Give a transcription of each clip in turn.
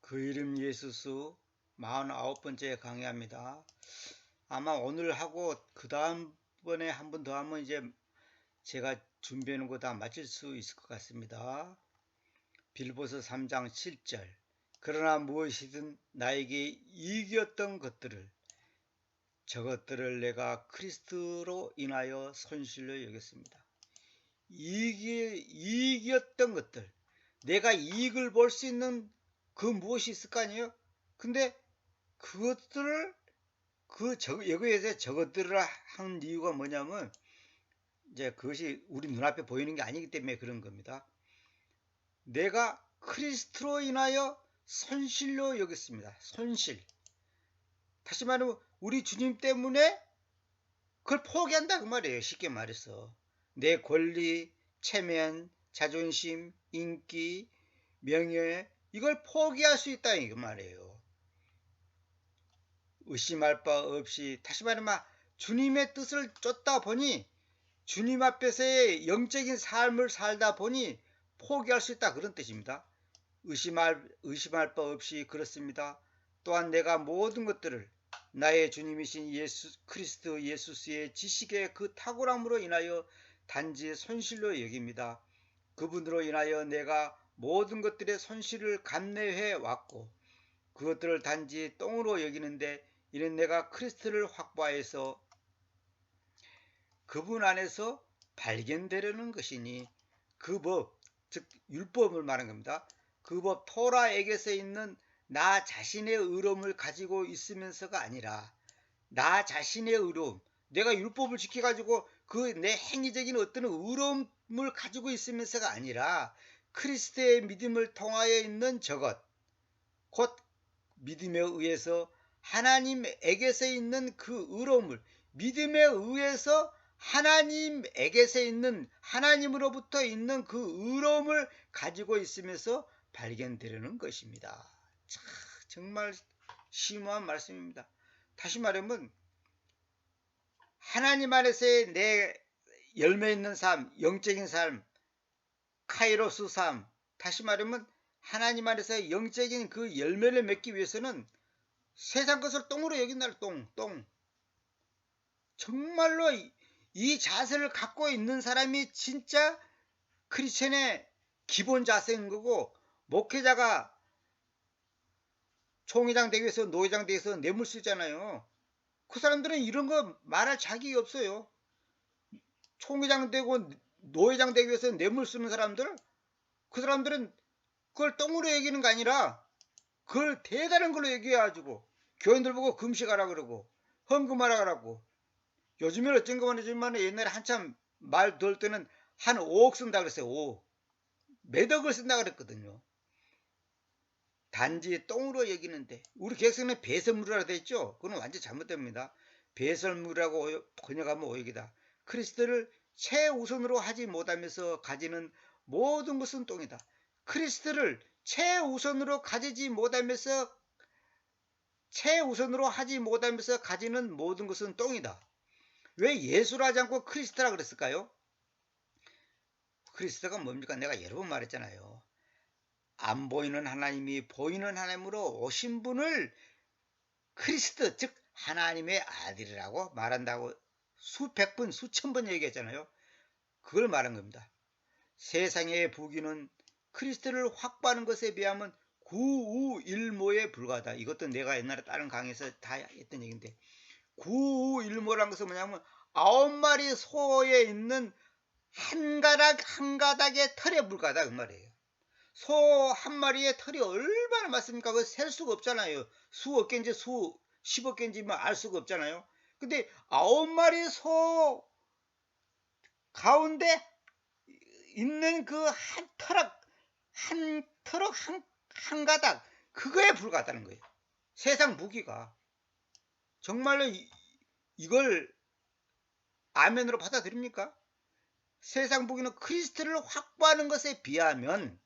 그 이름 예수수 49번째 강의합니다. 아마 오늘 하고 그 다음번에 한 번 더 하면 이제 제가 준비해 놓은 거 다 마칠 수 있을 것 같습니다. 빌보서 3장 7절. 그러나 무엇이든 나에게 이겼던 것들을 저것들을 내가 그리스도로 인하여 손실로 여겼습니다. 이겼던 것들, 내가 이익을 볼 수 있는 그 무엇이 있을 거 아니에요? 근데 그것들을 여기에서 저것들을 한 이유가 뭐냐면 이제 그것이 우리 눈앞에 보이는 게 아니기 때문에 그런 겁니다. 내가 그리스도로 인하여 손실로 여겼습니다. 손실. 다시 말하면 우리 주님 때문에 그걸 포기한다 그 말이에요. 쉽게 말해서 내 권리, 체면, 자존심, 인기, 명예 이걸 포기할 수 있다 이 말이에요. 의심할 바 없이 다시 말하면 주님의 뜻을 쫓다 보니 주님 앞에서의 영적인 삶을 살다 보니 포기할 수 있다 그런 뜻입니다. 의심할 바 없이 그렇습니다. 또한 내가 모든 것들을 나의 주님이신 그리스도 예수의 지식의 그 탁월함으로 인하여 단지 손실로 여깁니다. 그분으로 인하여 내가 모든 것들의 손실을 감내해 왔고 그것들을 단지 똥으로 여기는데 이는 내가 크리스트를 확보하여서 그분 안에서 발견되려는 것이니 그 법, 즉 율법을 말한 겁니다. 그 법 토라에게서 있는 나 자신의 의로움을 가지고 있으면서가 아니라 나 자신의 의로움, 내가 율법을 지켜가지고 그 내 행위적인 어떤 의로움을 가지고 있으면서가 아니라 크리스트의 믿음을 통하여 있는 저것, 곧 믿음에 의해서 하나님에게서 있는 그 의로움을 믿음에 의해서 하나님에게서 있는 하나님으로부터 있는 그 의로움을 가지고 있으면서 발견되려는 것입니다. 정말 심오한 말씀입니다. 다시 말하면 하나님 안에서의 내 열매 있는 삶, 영적인 삶, 카이로스 삶, 다시 말하면 하나님 안에서 영적인 그 열매를 맺기 위해서는 세상 것을 똥으로 여긴다. 똥. 정말로 이 자세를 갖고 있는 사람이 진짜 크리스천의 기본 자세인 거고, 목회자가 총회장 되기 위해서 노회장 되기 위해서 뇌물 쓰잖아요. 그 사람들은 이런 거 말할 자격이 없어요. 총회장 되고 노회장 되기 위해서 뇌물 쓰는 사람들, 그 사람들은 그걸 똥으로 여기는 거 아니라 그걸 대단한 걸로 얘기해가지고 교인들 보고 금식하라 그러고 헌금하라 그러고, 요즘에는 어쩐 거 모르지만 옛날에 한참 말 돌 때는 한 5억 쓴다 그랬어요. 5억. 몇 억을 쓴다 그랬거든요. 단지 똥으로 여기는데 우리 개혁성은 배설물이라 돼 있죠. 그건 완전 잘못됩니다. 배설물이라고 번역하면 오역이다. 크리스트를 최우선으로 하지 못하면서 가지는 모든 것은 똥이다. 크리스트를 최우선으로 하지 못하면서 가지는 모든 것은 똥이다. 왜 예수를 하지 않고 크리스트라 그랬을까요? 크리스트가 뭡니까? 내가 여러 번 말했잖아요. 안 보이는 하나님이 보이는 하나님으로 오신 분을 크리스트, 즉 하나님의 아들이라고 말한다고 수백 번, 수천 번 얘기했잖아요. 그걸 말한 겁니다. 세상의 부귀는 크리스트를 확보하는 것에 비하면 구우일모에 불과하다. 이것도 내가 옛날에 다른 강의에서 다 했던 얘기인데, 구우일모라는 것은 뭐냐면 9마리 소에 있는 한 가닥의 털에 불과하다 그 말이에요. 소 한 마리의 털이 얼마나 많습니까? 그거 셀 수가 없잖아요. 수억 개인지 10억 개인지 알 수가 없잖아요. 근데 9마리 소 가운데 있는 그 한 가닥, 그거에 불과하다는 거예요. 세상 무기가. 정말로 이걸 아멘으로 받아들입니까? 세상 무기는 크리스트를 확보하는 것에 비하면,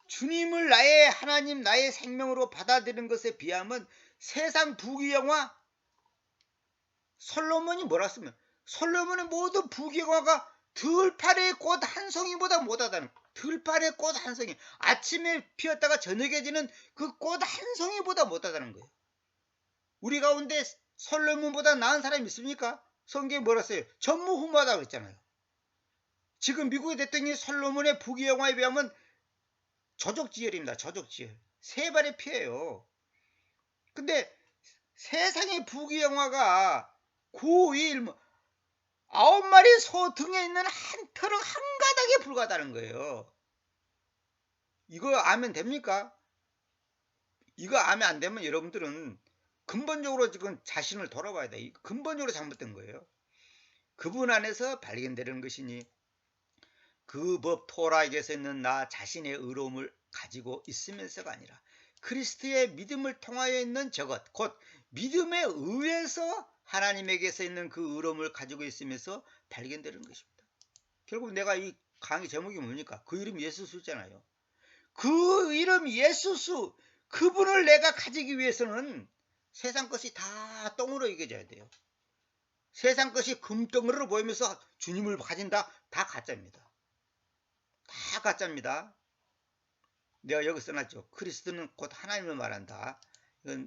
주님을 나의 하나님, 나의 생명으로 받아들이는 것에 비하면 세상 부귀영화, 솔로몬이 뭐라 쓰면 솔로몬의 모든 부귀영화가 들파리의 꽃 한 송이보다 못하다는 들판의 꽃 한 송이, 아침에 피었다가 저녁에 지는 그 꽃 한 송이보다 못하다는 거예요. 우리 가운데 솔로몬보다 나은 사람이 있습니까? 성경에 뭐라 써요? 전무후무하다 그랬잖아요. 지금 미국의 대통령이 솔로몬의 부귀영화에 비하면 저족지혈입니다. 저족지혈. 세 발의 피예요. 근데 세상의 부귀영화가 9, 1, 9마리 소 등에 있는 한 털은 한 가닥에 불과하다는 거예요. 이거 아면 됩니까? 이거 아면 안 되면 여러분들은 근본적으로 지금 자신을 돌아봐야 돼. 근본적으로 잘못된 거예요. 그분 안에서 발견되는 것이니 그 법 토라에게서 있는 나 자신의 의로움을 가지고 있으면서가 아니라 그리스도의 믿음을 통하여 있는 저것, 곧 믿음에 의해서 하나님에게서 있는 그 의로움을 가지고 있으면서 발견되는 것입니다. 결국 내가 이 강의 제목이 뭡니까? 그 이름 예수수잖아요. 그 이름 예수수, 그분을 내가 가지기 위해서는 세상 것이 다 똥으로 여겨져야 돼요. 세상 것이 금덩어리로 보이면서 주님을 가진다? 다 가짜입니다. 다 가짜입니다. 내가 여기 써놨죠. 그리스도는 곧 하나님을 말한다.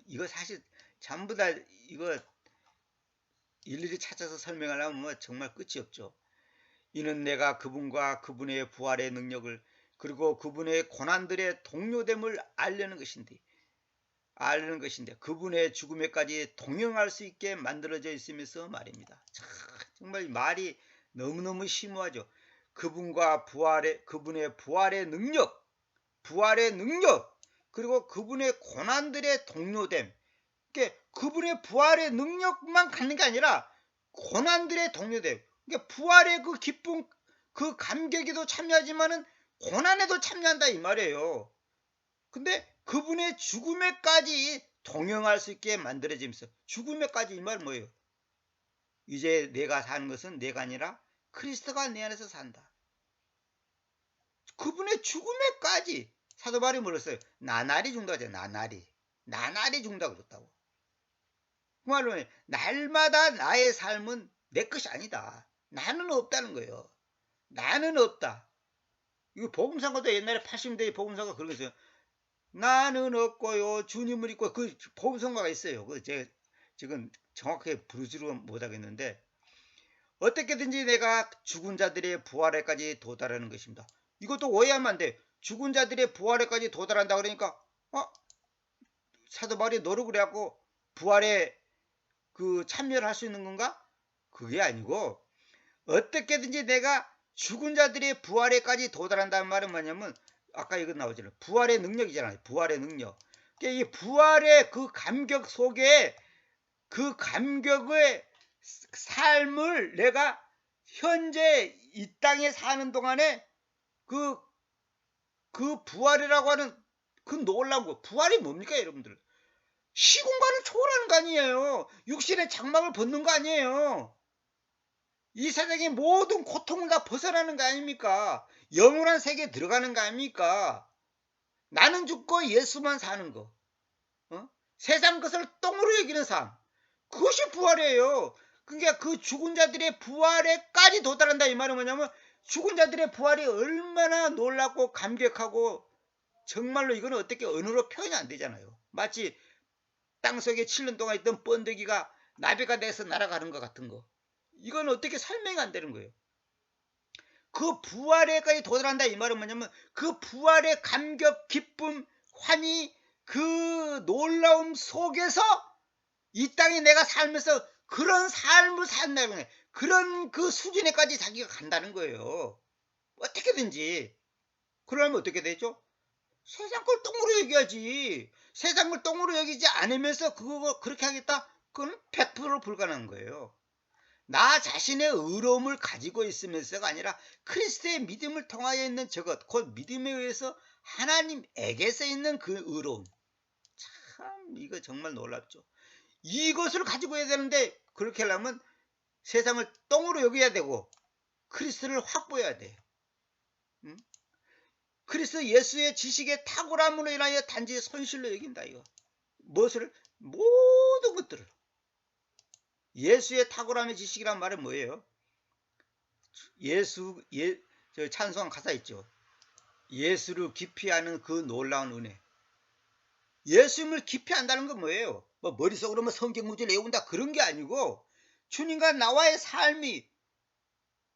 이거 사실 전부 다 이거 일일이 찾아서 설명하려면 뭐 정말 끝이 없죠. 이는 내가 그분과 그분의 부활의 능력을 그리고 그분의 고난들의 동료됨을 알려는 것인데 그분의 죽음에까지 동행할 수 있게 만들어져 있으면서 말입니다. 정말 말이 너무너무 심오하죠. 그분과 그분의 부활의 능력 그리고 그분의 고난들의 동료됨. 그분의 부활의 능력만 갖는 게 아니라 고난들의 동료됨. 부활의 그 기쁨, 그 감격에도 참여하지만은 고난에도 참여한다 이 말이에요. 근데 그분의 죽음에까지 동행할 수 있게 만들어지면서 죽음에까지 이 말은 뭐예요? 이제 내가 사는 것은 내가 아니라 그리스도가 내 안에서 산다. 그분의 죽음에까지 사도 바울이 뭐랬어요? 나날이 죽는다고 하잖아요. 나날이 죽는다고 그랬다고. 그 말로 날마다 나의 삶은 내 것이 아니다. 나는 없다는 거예요. 나는 없다. 이거 복음성가도 옛날에 80년대 복음성가 그런 거 있어요. 나는 없고요. 주님을 있고 그 복음성가가 있어요. 그 제가 지금 정확하게 부르지로 못하겠는데 어떻게든지 내가 죽은 자들의 부활에까지 도달하는 것입니다. 이것도 오해하면 안 돼. 죽은 자들의 부활에까지 도달한다 그러니까 사도 바울이 노력을 해갖고 부활에 그 참여를 할 수 있는 건가? 그게 아니고 어떻게든지 내가 죽은 자들의 부활에까지 도달한다는 말은 뭐냐면 아까 이거 나오잖아요. 부활의 능력이잖아요. 부활의 능력. 그러니까 이 부활의 그 감격 속에 그 감격의 삶을 내가 현재 이 땅에 사는 동안에 그 부활이라고 하는 그 놀라운 거. 부활이 뭡니까 여러분들? 시공간을 초월하는 거 아니에요. 육신의 장막을 벗는 거 아니에요. 이 세상의 모든 고통을 다 벗어나는 거 아닙니까? 영원한 세계에 들어가는 거 아닙니까? 나는 죽고 예수만 사는 거. 세상 것을 똥으로 여기는 삶. 그것이 부활이에요. 그러니까 그 죽은 자들의 부활에까지 도달한다 이 말은 뭐냐면 죽은 자들의 부활이 얼마나 놀랍고 감격하고 정말로 이거는 어떻게 언어로 표현이 안 되잖아요. 마치 땅속에 7년 동안 있던 번데기가 나비가 돼서 날아가는 것 같은 거. 이건 어떻게 설명이 안 되는 거예요. 그 부활에까지 도달한다 이 말은 뭐냐면 그 부활의 감격, 기쁨, 환희 그 놀라움 속에서 이 땅에 내가 살면서 그런 삶을 산다는 거예요. 그런 그 수준에까지 자기가 간다는 거예요. 어떻게든지. 그러면 어떻게 되죠? 세상 걸 똥으로 여겨야지. 세상 걸 똥으로 여기지 않으면서 그거 그렇게 하겠다? 그건 100% 불가능한 거예요. 나 자신의 의로움을 가지고 있으면서가 아니라 그리스도의 믿음을 통하여 있는 저것, 곧 믿음에 의해서 하나님에게서 있는 그 의로움. 참 이거 정말 놀랍죠. 이것을 가지고 해야 되는데 그렇게 하려면 세상을 똥으로 여겨야 되고 그리스도를 확보해야 돼. 응? 그리스도 예수의 지식의 탁월함으로 인하여 단지 손실로 여긴다 이거. 무엇을? 모든 것들을. 예수의 탁월함의 지식이란 말은 뭐예요? 저 찬송 가사 있죠. 예수를 깊이 아는 그 놀라운 은혜. 예수님을 깊이 안다는 건 뭐예요? 뭐 머릿속으로 뭐 성경 문제를 외운다 그런 게 아니고 주님과 나와의 삶이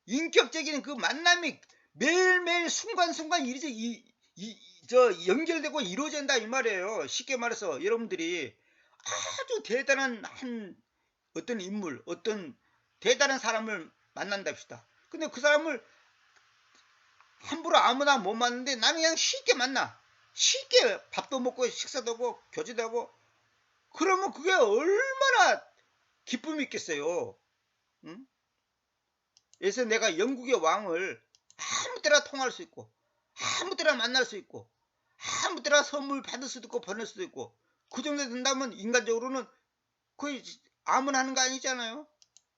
인격적인 그 만남이 매일매일 순간순간 연결되고 이루어진다 이 말이에요. 쉽게 말해서 여러분들이 아주 대단한 한 어떤 인물, 어떤 대단한 사람을 만난다 합시다. 근데 그 사람을 함부로 아무나 못 만나는데 나는 그냥 쉽게 만나. 쉽게 밥도 먹고 식사도 하고 교제도 하고 그러면 그게 얼마나 기쁨이 있겠어요. 응? 그래서 내가 영국의 왕을 아무 때나 통할 수 있고 아무 때나 만날 수 있고 아무 때나 선물 받을 수도 있고 보낼 수도 있고 그 정도 된다면 인간적으로는 거의 아무나 하는 거 아니잖아요.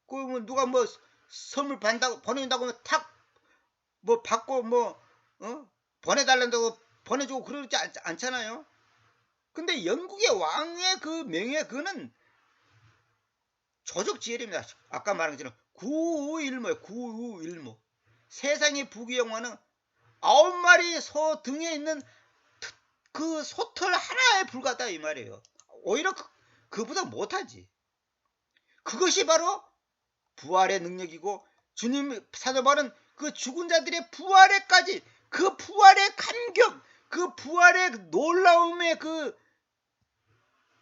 그 누가 뭐 선물 보낸다고 하면 탁 뭐 받고 뭐 보내달란다고 보내주고 그러지 않잖아요. 근데 영국의 왕의 그 명예 그거는 조적지혈입니다. 아까 말한 것처럼 구우일모예요. 구우일모. 세상의 부귀영화는 9마리 소 등에 있는 그 소털 하나에 불과하다 이 말이에요. 오히려 그보다 못하지. 그것이 바로 부활의 능력이고 주님 사도 바울은 그 죽은 자들의 부활에까지 그 부활의 감격 그 부활의 놀라움의 그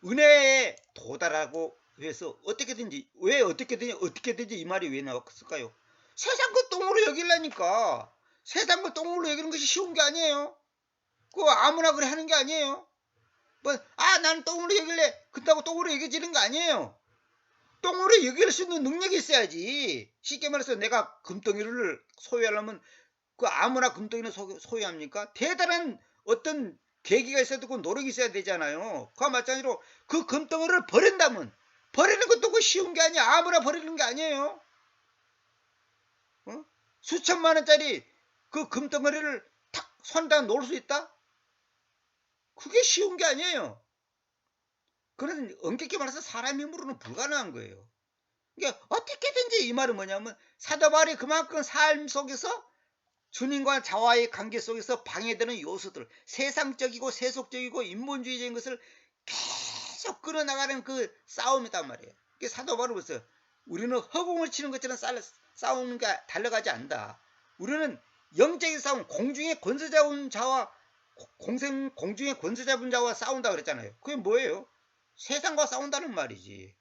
은혜에 도달하고 해서 어떻게든지 이 말이 왜 나왔을까요? 세상 그 똥으로 여기려니까 세상 그 똥으로 여기는 것이 쉬운 게 아니에요. 그거 아무나 그래 하는 게 아니에요. 나는 똥으로 여길래 그렇다고 똥으로 여겨지는 거 아니에요. 똥으로 여길 수 있는 능력이 있어야지. 쉽게 말해서 내가 금덩이를 소유하려면 그 아무나 금덩이를 소유합니까? 대단한 어떤 계기가 있어야 되고 노력이 있어야 되잖아요. 그와 마찬가지로 그 금덩이를 버린다면 버리는 것도 그 쉬운 게 아니야. 아무나 버리는 게 아니에요. 수천만 원짜리 그 금덩어리를 탁 손에다 놓을 수 있다? 그게 쉬운 게 아니에요. 그런 엄격히 말해서 사람 힘으로는 불가능한 거예요. 그러니까 어떻게든지 이 말은 뭐냐면 사도 바울이 그만큼 삶 속에서 주님과 자와의 관계 속에서 방해되는 요소들, 세상적이고 세속적이고 인본주의적인 것을 계속 끌어나가는 그 싸움이단 말이에요. 사도 바울은 그랬어요. 우리는 허공을 치는 것처럼 싸우는 게 달려가지 않는다. 우리는 영적인 싸움, 공중의 권세 잡은 자와 공중의 권세 잡은 자와 싸운다 그랬잖아요. 그게 뭐예요? 세상과 싸운다는 말이지.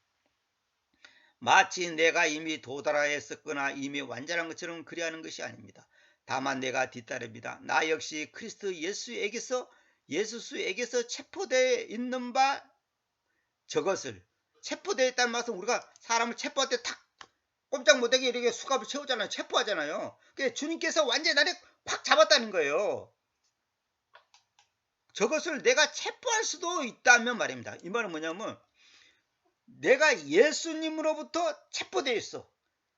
마치 내가 이미 도달하였었거나 이미 완전한 것처럼 그리하는 것이 아닙니다. 다만 내가 뒤따릅니다. 나 역시 그리스도 예수에게서 체포되어 있는 바 저것을 체포되어 있다는 말씀 우리가 사람을 체포할 때 탁 꼼짝 못하게 이렇게 수갑을 채우잖아요. 체포하잖아요. 그러니까 주님께서 완전히 나를 확 잡았다는 거예요. 저것을 내가 체포할 수도 있다면 말입니다. 이 말은 뭐냐면 내가 예수님으로부터 체포되어 있어.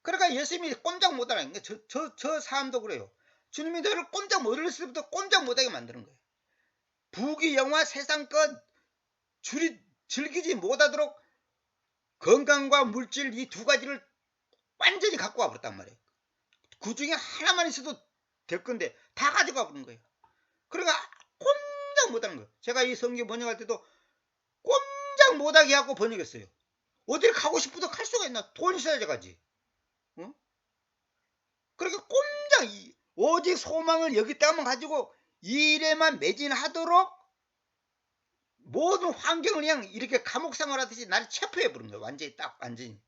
그러니까 예수님이 꼼짝 못하는 거예요. 저 사람도 그래요. 주님이 너를 꼼짝 못할 때부터 꼼짝 못하게 만드는 거예요. 부귀영화 세상껏 즐기지 못하도록 건강과 물질 이 두 가지를 완전히 갖고 와버렸단 말이에요. 그 중에 하나만 있어도 될 건데 다 가져가 버린 거예요. 그러니까 꼼짝 못하는 거예요. 제가 이 성경 번역할 때도 꼼짝 못하게 하고 번역했어요. 어딜 가고 싶어도 갈 수가 있나? 돈 있어야지 가지. 그러니까 꼼짝 오직 소망을 여기다만 가지고 이 일에만 매진하도록 모든 환경을 그냥 이렇게 감옥 생활하듯이 나를 체포해 버린 거예요. 완전히.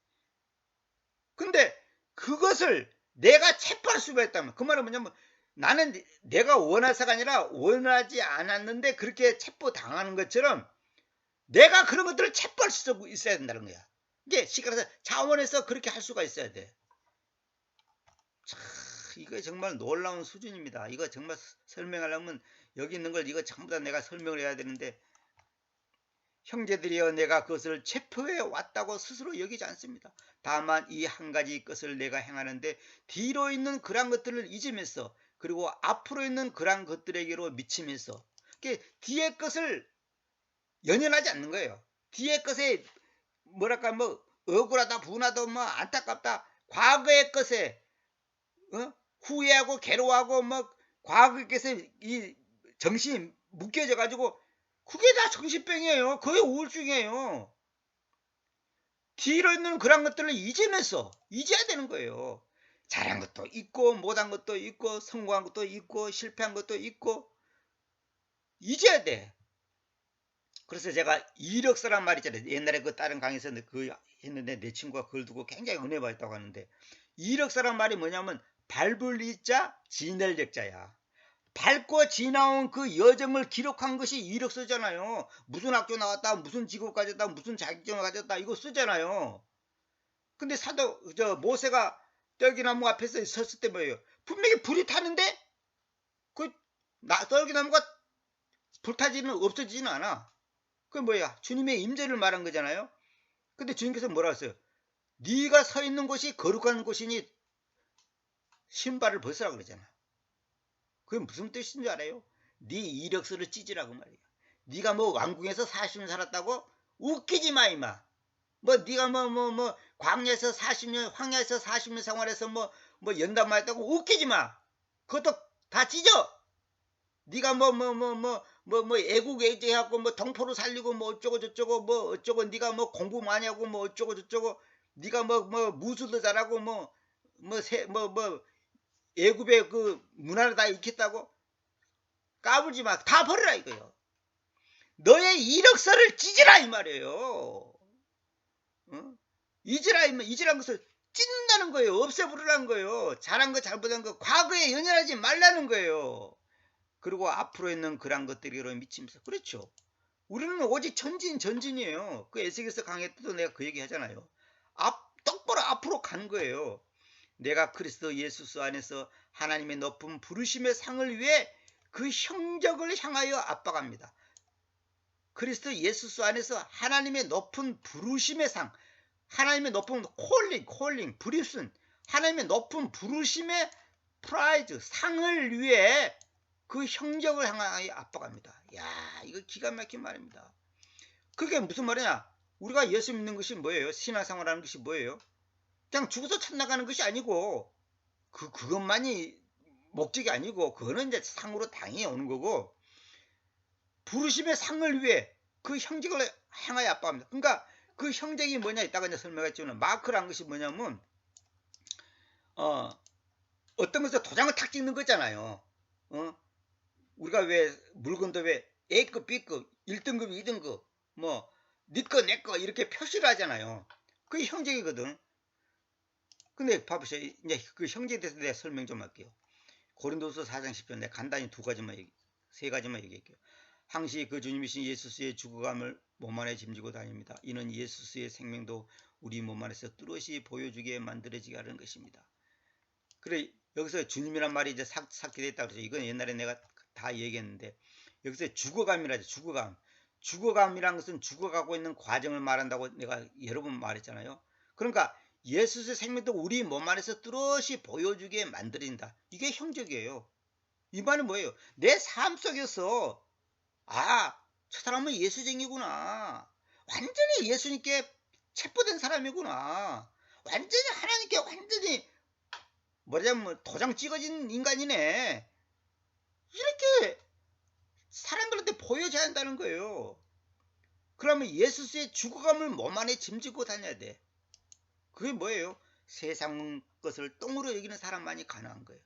근데 그것을 내가 체포할 수가 있다면 그 말은 뭐냐면 나는 내가 원해서가 아니라 원하지 않았는데 그렇게 체포당하는 것처럼 내가 그런 것들을 체포할 수 있어야 된다는 거야. 이게 시간에서 자원에서 그렇게 할 수가 있어야 돼. 참, 이거 정말 놀라운 수준입니다. 이거 정말 설명하려면 여기 있는 걸 이거 전부 다 내가 설명을 해야 되는데 형제들이여 내가 그것을 체포해 왔다고 스스로 여기지 않습니다. 다만 이 한 가지 것을 내가 행하는데 뒤로 있는 그러한 것들을 잊으면서 그리고 앞으로 있는 그러한 것들에게로 미치면서 뒤에 것을 연연하지 않는 거예요. 뒤에 것에 뭐랄까 뭐 억울하다 분하다 뭐 안타깝다 과거의 것에 후회하고 괴로워하고 뭐 과거에서 이 정신이 묶여져 가지고 그게 다 정신병이에요. 그게 우울증이에요. 뒤로 있는 그런 것들을 잊어야 되는 거예요. 잘한 것도 있고 못한 것도 있고 성공한 것도 있고 실패한 것도 있고 잊어야 돼. 그래서 제가 이력서란 말 있잖아요. 옛날에 그 다른 강의에서 그 했는데 내 친구가 그걸 두고 굉장히 은혜 받았다고 하는데, 이력서란 말이 뭐냐면 밟을 이자 지낼 역자야. 밟고 지나온 그 여정을 기록한 것이 이력서잖아요. 무슨 학교 나왔다, 무슨 직업 가졌다, 무슨 자격증을 가졌다, 이거 쓰잖아요. 근데 모세가 떨기나무 앞에서 섰을 때 뭐예요? 분명히 불이 타는데 그 떨기나무가 불타지는 없어지지는 않아. 그게 뭐야? 주님의 임재를 말한 거잖아요. 근데 주님께서 뭐라 했어요? 네가 서 있는 곳이 거룩한 곳이니 신발을 벗으라고 그러잖아. 그게 무슨 뜻인 줄 알아요? 네 이력서를 찢으라고 말이야. 네가 뭐 왕궁에서 40년 살았다고? 웃기지 마 이마. 뭐 네가 광야에서 40년, 황야에서 40년 생활해서 뭐 연단만 했다고? 웃기지 마. 그것도 다 찢어. 네가 애국 애제하고 뭐 동포로 살리고 뭐 어쩌고 저쩌고 뭐 어쩌고, 네가 뭐 공부 많이 하고 뭐 어쩌고 저쩌고, 네가 무술도 잘하고 애국의 그 문화를 다 익혔다고? 까불지 마. 다 버려라 이거요. 너의 이력서를 찢으라 이 말이에요. 잊으란 것을 찢는다는 거예요. 없애버리라는 거예요. 잘한 거 잘못한 거 과거에 연연하지 말라는 거예요. 그리고 앞으로 있는 그런 것들이로 미치면서, 그렇죠. 우리는 오직 전진이에요. 그 에스겔서 강의 때도 내가 그 얘기 하잖아요. 똑바로 앞으로 가는 거예요. 내가 그리스도 예수 안에서 하나님의 높은 부르심의 상을 위해 그 형적을 향하여 압박합니다. 그리스도 예수 안에서 하나님의 높은 부르심의 상, 하나님의 높은 콜링, 부르심, 하나님의 높은 부르심의 프라이즈, 상을 위해 그 형적을 향하여 압박합니다. 야, 이거 기가 막힌 말입니다. 그게 무슨 말이냐? 우리가 예수 믿는 것이 뭐예요? 신앙생활하는 것이 뭐예요? 그냥 죽어서 천나가는 것이 아니고, 그것만이 목적이 아니고, 그거는 이제 상으로 당연히 오는 거고, 부르심의 상을 위해 그 형적을 향하여 압박합니다. 그러니까 그 형적이 뭐냐, 이따가 이제 설명했지만, 마크란 것이 뭐냐면 어떤 것을 도장을 탁 찍는 거잖아요. 우리가 왜 물건도 왜 A급, B급, 1등급, 2등급 뭐 네 거 내 거 이렇게 표시를 하잖아요. 그게 형적이거든. 근데 봐보세요. 이제 그 형제에 대해서 내가 설명 좀 할게요. 고린도서 4장 10편 내가 간단히 세 가지만 얘기할게요. 항시 그 주님이신 예수스의 죽어감을 몸 안에 짐지고 다닙니다. 이는 예수스의 생명도 우리 몸 안에서 뚜렷이 보여주게 만들어지게 하는 것입니다. 그래, 여기서 주님이란 말이 이제 삭제됐다 그러죠. 이건 옛날에 내가 다 얘기했는데, 여기서 죽어감이라죠. 죽어감이란 것은 죽어가고 있는 과정을 말한다고 내가 여러 번 말했잖아요. 그러니까 예수의 생명도 우리 몸 안에서 뚜렷이 보여주게 만들어진다. 이게 형적이에요. 이 말은 뭐예요? 내 삶 속에서 저 사람은 예수쟁이구나. 완전히 예수님께 체포된 사람이구나. 완전히 하나님께 완전히 뭐냐면 도장 찍어진 인간이네. 이렇게 사람들한테 보여줘야 한다는 거예요. 그러면 예수의 죽어감을 몸 안에 짐지고 다녀야 돼. 그게 뭐예요? 세상 것을 똥으로 여기는 사람만이 가능한 거예요.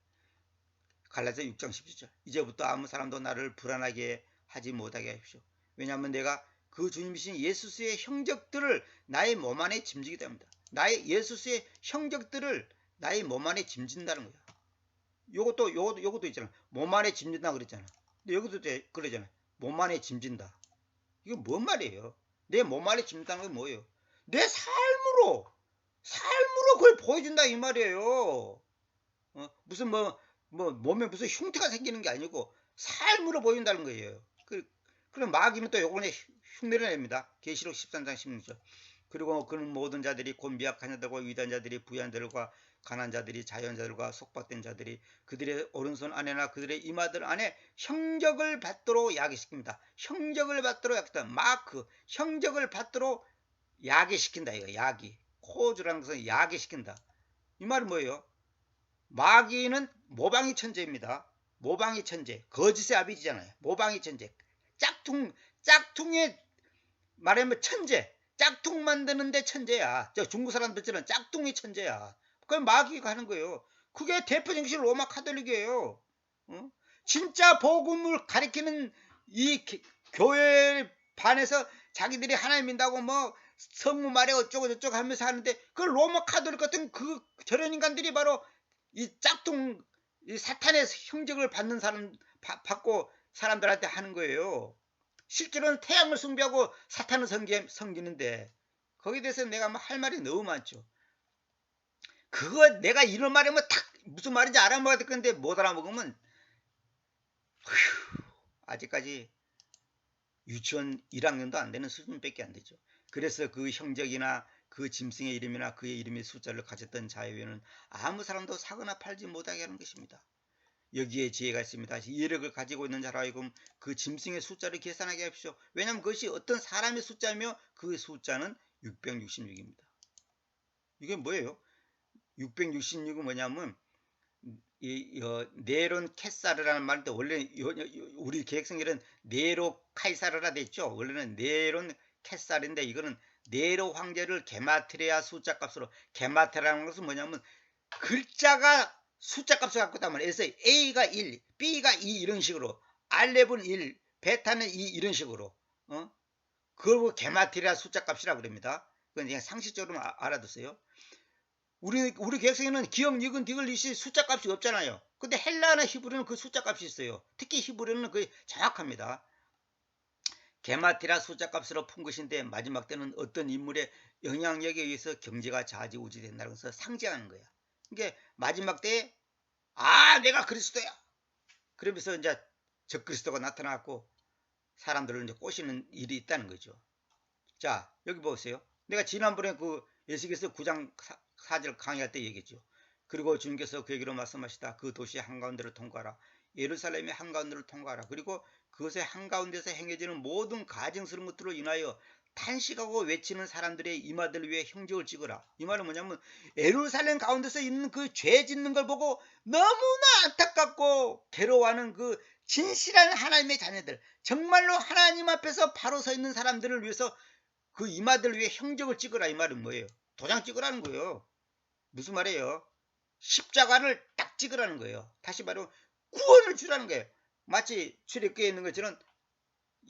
갈라디아 6장 17절. 이제부터 아무 사람도 나를 불안하게 하지 못하게 하십시오. 왜냐하면 내가 그 주님이신 예수의 형적들을 나의 몸 안에 짐지게 됩니다. 나의 예수의 형적들을 나의 몸 안에 짐진다는 거야. 요것도 있잖아. 몸 안에 짐진다 그랬잖아. 근데 여기도 그러잖아. 몸 안에 짐진다. 이거 뭔 말이에요? 내 몸 안에 짐진다는 건 뭐예요? 내 삶으로 그걸 보여준다 이 말이에요. 무슨 몸에 무슨 흉터가 생기는 게 아니고 삶으로 보인다는 거예요. 그럼 마귀는 또 요번에 흉내를 냅니다. 계시록 13장 16절. 그리고 그는 모든 자들이 곧 미약한 자들과 위대한 자들이 부유한 자들과 가난한 자들이 자연자들과 속박된 자들이 그들의 오른손 안에나 그들의 이마들 안에 형적을 받도록 야기시킵니다. 형적을 받도록 야기시킨다. 마크, 형적을 받도록 야기시킨다. 이거 야기. 코즈라는 것은 야기시킨다. 이 말은 뭐예요? 마귀는 모방이 천재입니다. 모방의 천재, 거짓의 아비지잖아요. 모방의 천재, 짝퉁의 말하면 천재, 짝퉁 만드는데 천재야. 저 중국 사람들처럼 짝퉁이 천재야. 그건 마귀가 하는 거예요. 그게 대표 정신 로마 카톨릭이에요. 어? 진짜 복음을 가리키는 이 교회 반에서 자기들이 하나님 믿다고 뭐 성무 말에 어쩌고 저쩌고 하면서 하는데 그 로마 카톨릭 같은 그 저런 인간들이 바로 이 짝퉁 이 사탄의 형적을 받는 사람 받고 사람들한테 하는 거예요. 실제로는 태양을 숭배하고 사탄을 섬기는데 거기에 대해서 내가 뭐 할 말이 너무 많죠. 그거 내가 이런 말이면 딱 무슨 말인지 알아먹어야 될 건데 못 알아먹으면 아직까지 유치원 1학년도 안 되는 수준밖에 안 되죠. 그래서 그 형적이나 그 짐승의 이름이나 그의 이름의 숫자를 가졌던 자유에는 아무 사람도 사거나 팔지 못하게 하는 것입니다. 여기에 지혜가 있습니다. 이력을 가지고 있는 자라 하여금 그 짐승의 숫자를 계산하게 하십시오. 왜냐하면 그것이 어떤 사람의 숫자며 그 숫자는 666입니다. 이게 뭐예요? 666은 뭐냐면 네론 캐사르라는 말인데 원래 우리 계획성에는 네로 카이사르라 됐죠. 원래는 네론 캐사르인데 이거는 네로 황제를 게마트리아 숫자 값으로 게마트리아라는 것은 뭐냐면 글자가 숫자 값을 갖고 있단 말이에요. 그래서 A가 1, B가 2 이런 식으로 알렙은 1, 베타는 2 이런 식으로 그걸 게마트리아 숫자 값이라고 그럽니다. 그건 그냥 상식적으로 알아두세요. 우리 계획성에는 기억, 니은, 디귿, 리시 숫자 값이 없잖아요. 근데 헬라나 히브리는 그 숫자 값이 있어요. 특히 히브리는 거의 정확합니다. 게마트리아 숫자 값으로 푼 것인데 마지막 때는 어떤 인물의 영향력에 의해서 경제가 좌지우지 된다는 것을 상징하는 거야. 그러니까 마지막 때에 내가 그리스도야. 그러면서 이제 적그리스도가 나타나고 사람들을 이제 꼬시는 일이 있다는 거죠. 자, 여기 보세요. 내가 지난번에 그 에스겔서 9장 4절 강의할 때 얘기했죠. 그리고 주님께서 그에게로 말씀하시다. 그 도시의 한가운데를 통과하라. 예루살렘의 한가운데를 통과하라. 그리고 그것의 한가운데서 행해지는 모든 가증스러운 것들로 인하여 탄식하고 외치는 사람들의 이마들 위에 형적을 찍어라. 이 말은 뭐냐면 예루살렘 가운데서 있는 그 죄 짓는 걸 보고 너무나 안타깝고 괴로워하는 그 진실한 하나님의 자녀들, 정말로 하나님 앞에서 바로 서 있는 사람들을 위해서 그 이마들 위에 형적을 찍으라. 이 말은 뭐예요? 도장 찍으라는 거예요. 무슨 말이에요? 십자가를 딱 찍으라는 거예요. 다시 말하면 구원을 주라는 거예요. 마치 출애굽기에 있는 것처럼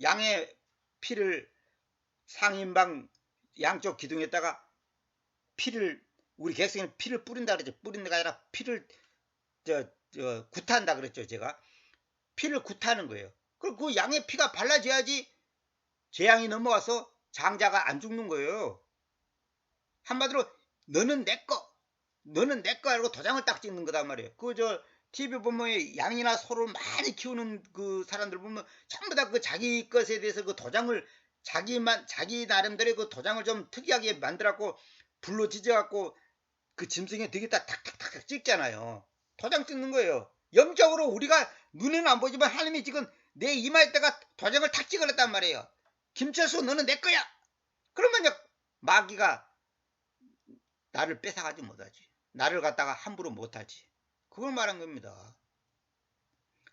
양의 피를 상인방 양쪽 기둥에다가 피를 우리 객성에는 피를 뿌린다 그랬죠. 뿌린 데가 아니라 피를 굿한다 그랬죠. 제가 피를 굿하는 거예요. 그리고 그 양의 피가 발라져야지 재앙이 넘어와서 장자가 안 죽는 거예요. 한마디로 너는 내거 하고 도장을 딱 찍는 거단 말이에요. TV 보면 양이나 소를 많이 키우는 그 사람들 보면 전부 다 그 자기 것에 대해서 그 도장을 자기 나름대로 그 도장을 좀 특이하게 만들었고 불로 지져갖고 그 짐승에 되겠다 탁탁탁 찍잖아요. 도장 찍는 거예요. 영적으로 우리가 눈에는 안 보지만 하나님이 지금 내 이마에다가 도장을 탁 찍어놨단 말이에요. 김철수 너는 내 거야. 그러면 마귀가 나를 뺏어가지 못하지. 나를 갖다가 함부로 못하지. 그걸 말한 겁니다.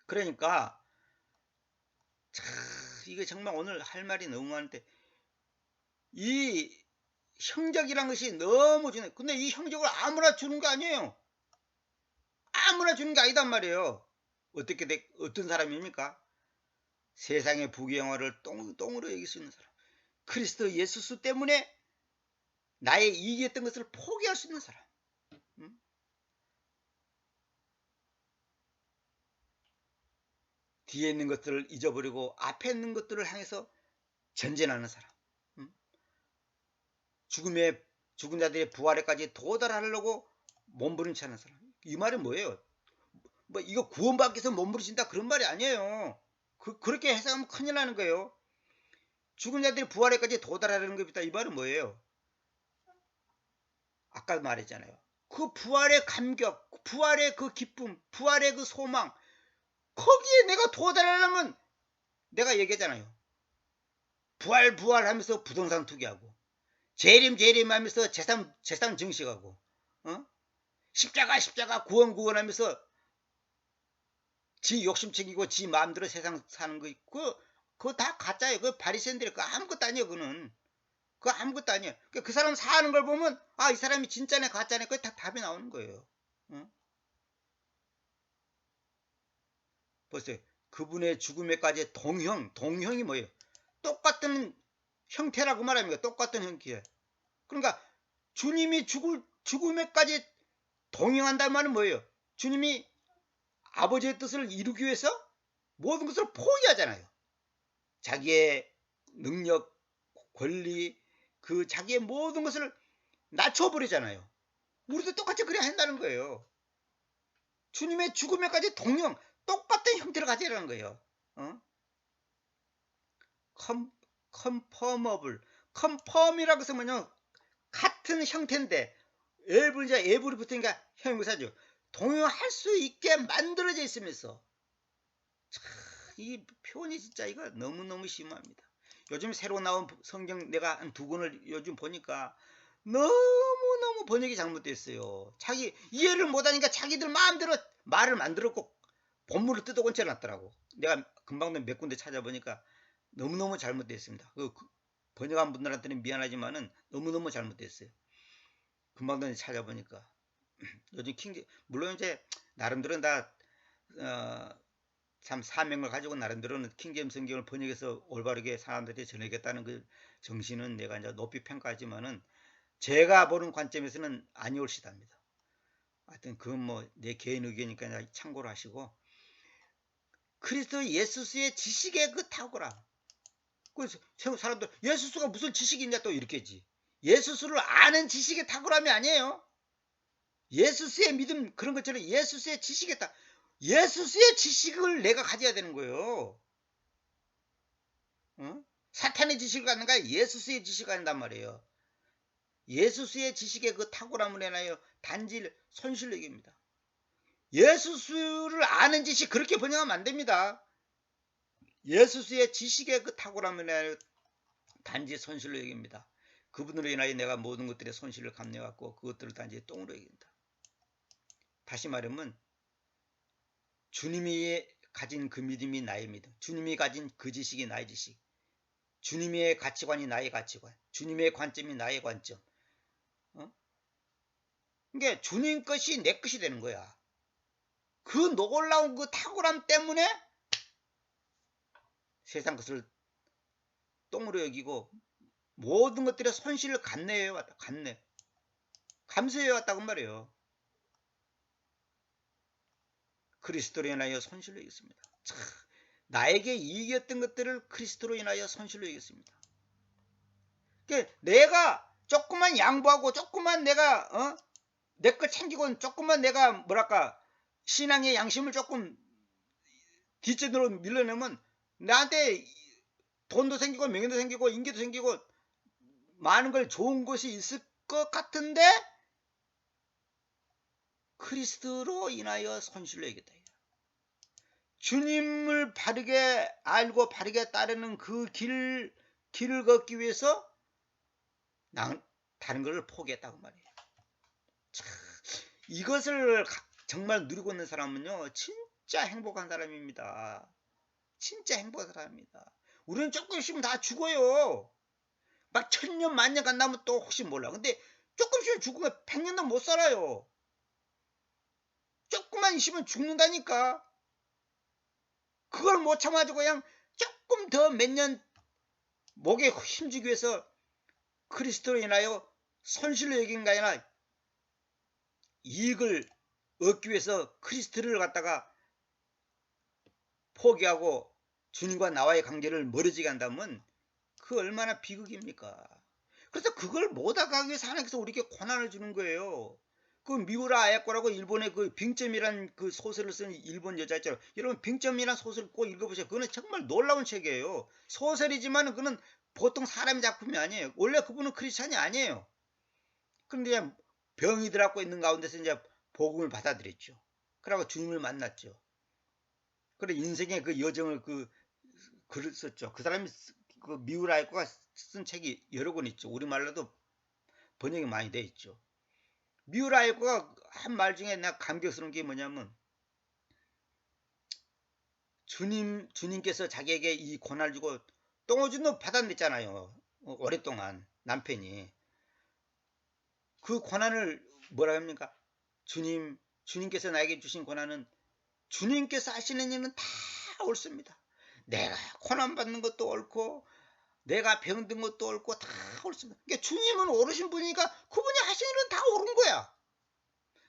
그러니까 이게 정말 오늘 할 말이 너무 많은데 이 형적이란 것이 너무 중요해요. 근데 이 형적을 아무나 주는 거 아니에요. 아무나 주는 게 아니단 말이에요. 어떤 사람입니까? 세상의 부귀영화를 똥으로 여길 수 있는 사람. 그리스도 예수 때문에 나의 이익이었던 것을 포기할 수 있는 사람. 뒤에 있는 것들을 잊어버리고 앞에 있는 것들을 향해서 전진하는 사람. 죽은 자들의 부활에까지 도달하려고 몸부림치는 사람. 이 말이 뭐예요? 뭐 이거 구원받기 위해서 몸부림친다 그런 말이 아니에요. 그렇게 해석하면 큰일 나는 거예요. 죽은 자들이 부활에까지 도달하려는 겁니다. 이 말은 뭐예요? 아까 말했잖아요. 그 부활의 감격, 부활의 그 기쁨, 부활의 그 소망, 거기에 내가 도달하려면 내가 얘기했잖아요. 부활 하면서 부동산 투기하고 재림 하면서 재산 증식하고 십자가 구원 하면서 지 욕심 챙기고 지 마음대로 세상 사는 거 있고 그거 다 가짜예요. 그 바리새인들이 그거 아무것도 아니에요. 그거는. 그거 아무것도 아니에요. 그 사람 사는 걸 보면 아, 이 사람이 진짜네 가짜네 그게 다 답이 나오는 거예요. 어? 보세요. 그분의 죽음에까지 동형이 뭐예요? 똑같은 형태라고 말합니다. 똑같은 형태. 그러니까 주님이 죽음에까지 동행한다는 말은 뭐예요? 주님이 아버지의 뜻을 이루기 위해서 모든 것을 포기하잖아요. 자기의 능력, 권리, 그 자기의 모든 것을 낮춰버리잖아요. 우리도 똑같이 그래야 한다는 거예요. 주님의 죽음에까지 동형, 똑같은 형태를 가지라는 거예요. 어? 컨펌어블. 컨펌이라고 쓰면요. 같은 형태인데 에블이 붙으니까 형용사죠. 동요할 수 있게 만들어져 있으면서 이 표현이 진짜 이거 너무너무 심합니다. 요즘 새로 나온 성경 내가 한 2권을 요즘 보니까 너무너무 번역이 잘못됐어요. 자기 이해를 못하니까 자기들 마음대로 말을 만들었고 본문을 뜯어곤 놨더라고. 내가 금방도 몇 군데 찾아보니까 너무너무 잘못됐습니다. 번역한 분들한테는 미안하지만은 너무너무 잘못됐어요. 금방 전에 찾아보니까 요즘 물론 이제 나름대로 참 사명을 가지고 나름대로는 킹제임스 성경을 번역해서 올바르게 사람들에게 전하겠다는 그 정신은 내가 이제 높이 평가하지만은 제가 보는 관점에서는 아니올시답니다. 하여튼 그건 뭐 내 개인 의견이니까 참고를 하시고 그리스도 예수스의 지식의 그 탁월함. 그래서 사람들 예수스가 무슨 지식이 있냐 또 이렇게지. 예수스를 아는 지식의 탁월함이 아니에요. 예수스의 믿음 그런 것처럼 예수스의 지식이다. 예수스의 지식을 내가 가져야 되는 거예요. 어? 사탄의 지식을 갖는 거야. 예수스의 지식을 갖는단 말이에요. 예수스의 지식의 그 탁월함을 인하여 단지 손실력입니다. 예수스를 아는 지식 그렇게 번역하면 안 됩니다. 예수스의 지식의 그 탁월함을 인하여 단지 손실력입니다. 그분으로 인하여 내가 모든 것들의 손실을 감내갖고 그것들을 단지 똥으로 이긴다. 다시 말하면 주님이 가진 그 믿음이 나의 믿음, 주님이 가진 그 지식이 나의 지식, 주님의 가치관이 나의 가치관, 주님의 관점이 나의 관점. 그러니까 주님 것이 내 것이 되는 거야. 그 놀라운 그 탁월함 때문에 세상 것을 똥으로 여기고 모든 것들의 손실을 감내해 왔다. 감수해 왔다고 말이에요. 그리스도로 인하여 손실로 이겼습니다. 나에게 이익이었던 것들을 그리스도로 인하여 손실로 이겼습니다. 그러니까 내가 조금만 양보하고 조금만 내가 내 걸 챙기고 조금만 내가 뭐랄까 신앙의 양심을 조금 뒷전으로 밀어내면 나한테 돈도 생기고 명예도 생기고 인기도 생기고 많은 걸 좋은 것이 있을 것 같은데 그리스도로 인하여 손실로 이겼다. 주님을 바르게 알고 바르게 따르는 그 길을 걷기 위해서 다른 것을 포기했다고 말이에요. 이것을 정말 누리고 있는 사람은요 진짜 행복한 사람입니다. 진짜 행복한 사람입니다. 우리는 조금 있으면 다 죽어요. 막 1000년 만년 간다면 또 혹시 몰라. 근데 조금 있으면 죽으면 100년도 못 살아요. 조금만 있으면 죽는다니까. 그걸 못 참아가지고 그냥 조금 더 몇 년 목에 힘주기 위해서 그리스도로 인하여 손실로 여긴 게 아니라 이익을 얻기 위해서 그리스도를 갖다가 포기하고 주님과 나와의 관계를 멀어지게 한다면 그 얼마나 비극입니까? 그래서 그걸 못하기 위해서 하나님께서 우리에게 고난을 주는 거예요. 그 미우라 아야코라고 일본의 그 빙점이란 그 소설을 쓴 일본 여자 있잖아요. 여러분 빙점이란 소설 꼭 읽어보세요. 그거는 정말 놀라운 책이에요. 소설이지만 그는 보통 사람의 작품이 아니에요. 원래 그분은 크리스찬이 아니에요. 그런데 병이 들었고 있는 가운데서 이제 복음을 받아들였죠. 그러고 주님을 만났죠. 그래 인생의 그 여정을 글을 썼죠. 그 사람이 그 미우라 아야코가 쓴 책이 여러 권 있죠. 우리말로도 번역이 많이 돼 있죠. 미우라 아야코가 한 말 중에 내가 감격스러운 게 뭐냐면 주님께서 자기에게 이 고난을 주고 똥오줌도 받아냈잖아요. 오랫동안 남편이. 그 고난을 뭐라 합니까? 주님께서 나에게 주신 고난은 주님께서 하시는 일은 다 옳습니다. 내가 고난 받는 것도 옳고 내가 병든 것도 옳고 다 옳습니다. 그러니까 주님은 옳으신 분이니까 그분이 하시는 일은 다 옳은 거야.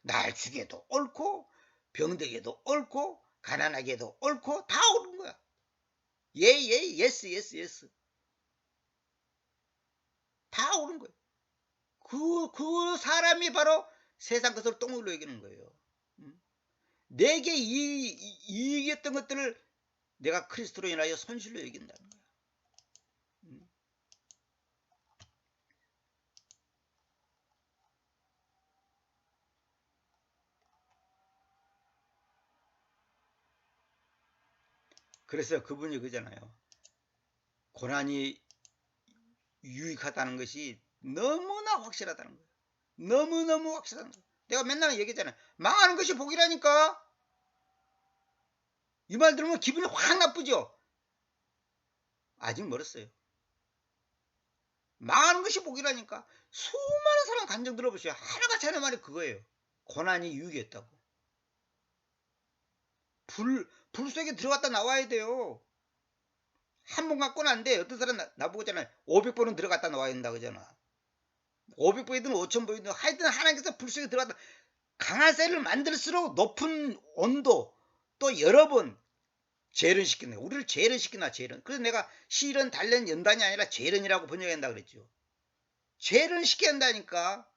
날 죽여도 옳고 병되게도 옳고 가난하게도 옳고 다 옳은 거야. 예, 예, 예스, 예스, 예스. 다 옳은 거예요. 그 사람이 바로 세상 것을 똥으로 여기는 거예요. 내게 이익이었던 것들을 내가 그리스도로 인하여 손실로 여긴다는 거야. 그래서 그분이 그잖아요. 고난이 유익하다는 것이 너무나 확실하다는 거예요. 너무너무 확실한 거예요. 내가 맨날 얘기했잖아요. 망하는 것이 복이라니까. 이 말 들으면 기분이 확 나쁘죠. 아직 멀었어요. 망하는 것이 복이라니까. 수많은 사람 간증 들어보세요. 하나같이 하는 말이 그거예요. 고난이 유익했다고. 불 속에 들어갔다 나와야 돼요. 한 번 갖고는 안 돼. 어떤 사람 나보고 있잖아요. 500번은 들어갔다 나와야 된다 그러잖아. 500번이든 5000번이든 하여튼 하나님께서 불 속에 들어갔다. 강한 쇠를 만들수록 높은 온도 또 여러 번 재련시키는 거예요. 우리를 재련시키나 재련. 그래서 내가 실은 단련 연단이 아니라 재련이라고 번역한다 그랬죠. 재련시켜야 한다니까.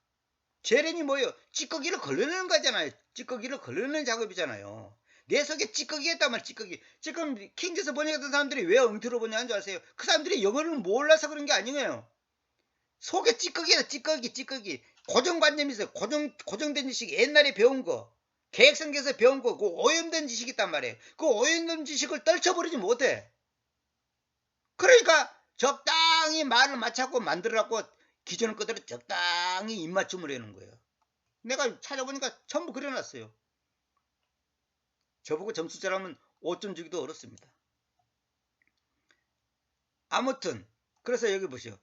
재련이 뭐예요? 찌꺼기를 걸러내는 거잖아요. 찌꺼기를 걸러내는 작업이잖아요. 내 속에 찌꺼기 했단 찌꺼기. 지금 킹제스 번역했던 사람들이 왜 엉터로 번역한 줄 아세요? 그 사람들이 영어를 몰라서 그런 게 아니에요. 속에 찌꺼기다 찌꺼기. 고정관념이 있어요. 고정된 지식, 옛날에 배운 거. 계획성에서 배운 거, 그 오염된 지식이 있단 말이에요. 그 오염된 지식을 떨쳐버리지 못해. 그러니까 적당히 말을 맞춰갖고 만들어갖고 기존 것대로 적당히 입맞춤을 해놓은 거예요. 내가 찾아보니까 전부 그려놨어요. 저보고 점수 짜라면 5점 주기도 어렵습니다. 아무튼 그래서 여기 보시오.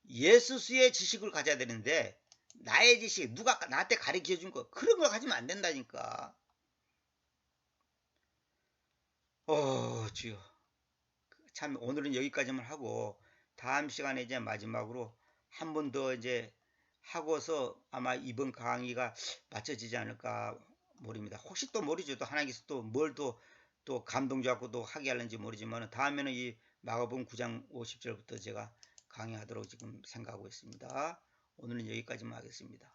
예수수의 지식을 가져야 되는데 나의 지식, 누가 나한테 가르쳐준 거 그런 걸 가지면 안 된다니까. 주여. 참 오늘은 여기까지만 하고 다음 시간에 이제 마지막으로 한 번 더 이제 하고서 아마 이번 강의가 맞춰지지 않을까 모릅니다. 혹시 또 모르죠. 또 하나님께서 또 뭘 또 감동 잡고 또 하게 하는지 모르지만 다음에는 이 마가복음 9장 50절부터 제가 강의하도록 지금 생각하고 있습니다. 오늘은 여기까지만 하겠습니다.